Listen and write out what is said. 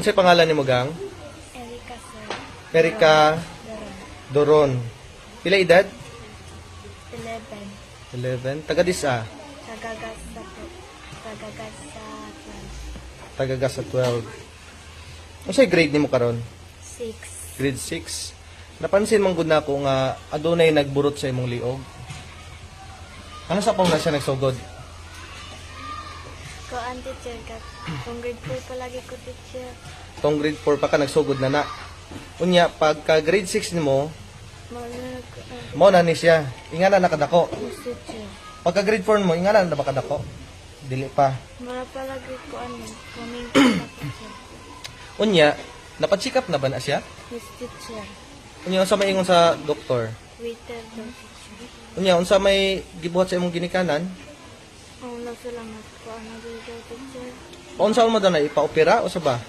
Unsay pangalan nimo gang? Erika sir. Erika Doron. Doron. Pila edad? 11. 11. Taga disa. Tagagasa po. Tagagasa Taga sa 12. Unsay grade nimo karon? 6. Grade 6. Napansin man gud nako nga adunay nagburot sa imong liog. Ano sa pang na siya nagsugod? Ko ang teacher ka. Kung grade 4 palagi ko teacher. Tong grade 4 pa ka nagsugod na na. Unya pagka grade 6 nimo, Maunag ko mo na ni siya. Ingana nakadako. teacher. Pagka grade 4 mo, ingana na makadako. Dili pa. Mara palagi ko ano. Kuming ko na teacher. Unya, napa-check up na ba na siya? Yes teacher. Unya unsa may ingon sa doktor? Waiter daw teacher. Unya unsa may gibuhat sa imong ginikanan? Ang salamat ko ang nagiging teacher. Paunsa mo daw na ipa-opera o sa ba?